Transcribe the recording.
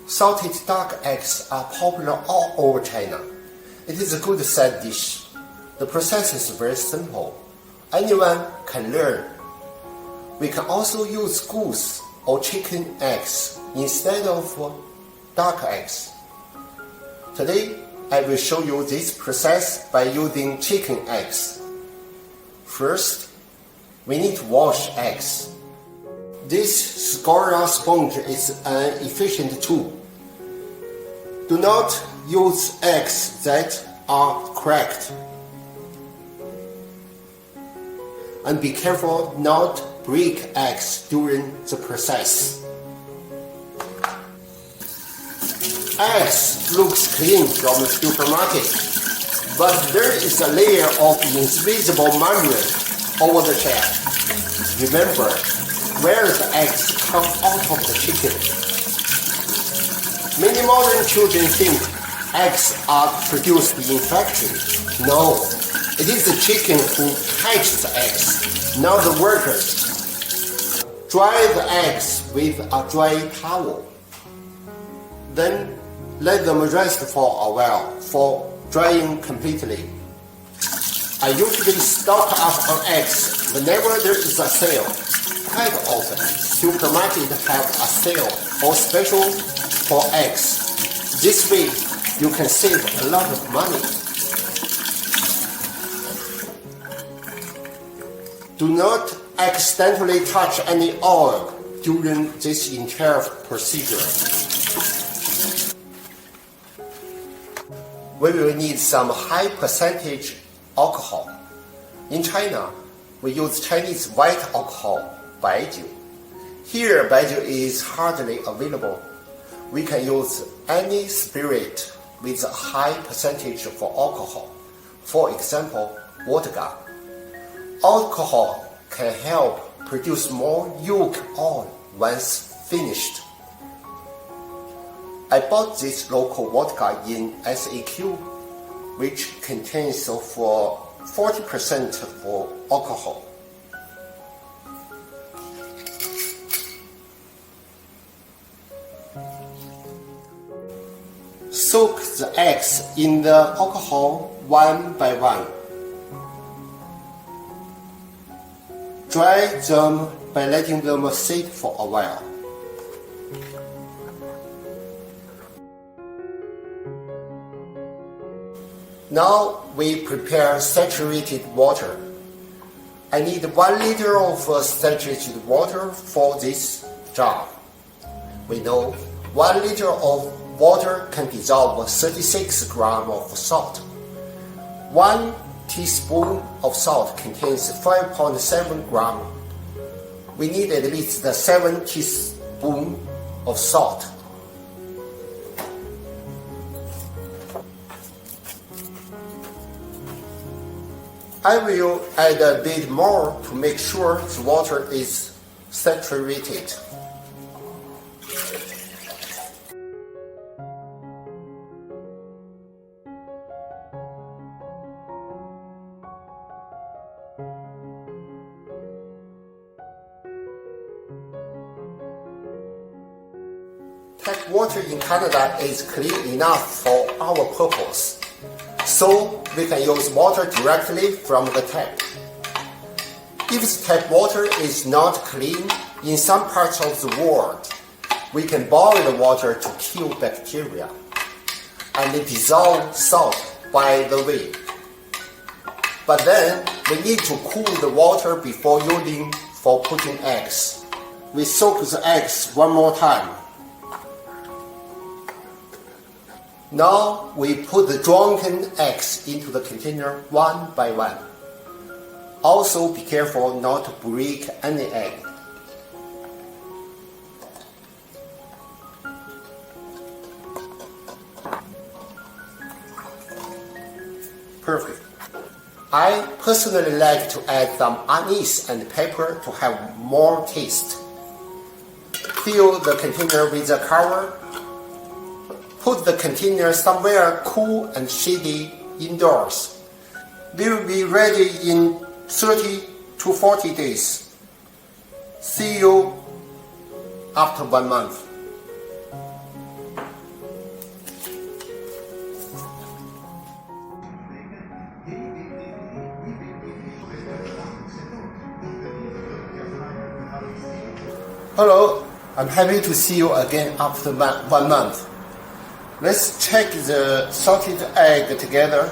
Salted duck eggs are popular all over China. It is a good side dish. The process is very simple. Anyone can learn. We can also use goose or chicken eggs instead of duck eggs. Today, I will show you this process by using chicken eggs. First, we need to wash eggs. This Scora sponge is an efficient tool. Do not use eggs that are cracked. And be careful not to break eggs during the process. Eggs looks clean from the supermarket, but there is a layer of invisible membrane over the shell. Remember, where the eggs come out of the chicken. Many modern children think eggs are produced in factories. No, it is the chicken who hatches the eggs, not the workers. Dry the eggs with a dry towel. Then let them rest for a while for drying completely. I usually stock up on eggs whenever there is a sale. Quite often, supermarkets have a sale or special for eggs. This way, you can save a lot of money. Do not accidentally touch any oil during this entire procedure. We will need some high percentage alcohol. In China, we use Chinese white alcohol, baijiu. Here, baijiu is hardly available. We can use any spirit with a high percentage for alcohol. For example, vodka. Alcohol can help produce more yolk oil once finished. I bought this local vodka in SAQ, which contains for 40% for alcohol. Soak the eggs in the alcohol one by one. Dry them by letting them sit for a while. Now we prepare saturated water. I need 1 liter of saturated water for this jar. We know 1 liter of water can dissolve 36 grams of salt. 1 teaspoon of salt contains 5.7 grams. We need at least 7 teaspoons of salt. I will add a bit more to make sure the water is saturated. Tap water in Canada is clean enough for our purpose, so we can use water directly from the tap. If the tap water is not clean in some parts of the world, we can boil the water to kill bacteria and dissolve salt by the way. But then we need to cool the water before using for putting eggs. We soak the eggs one more time. Now we put the drunken eggs into the container one by one. Also be careful not to break any egg. Perfect. I personally like to add some anise and pepper to have more taste. Fill the container with a cover. Put the container somewhere cool and shady indoors. We will be ready in 30 to 40 days. See you after 1 month. Hello, I'm happy to see you again after 1 month. Let's check the salted egg together.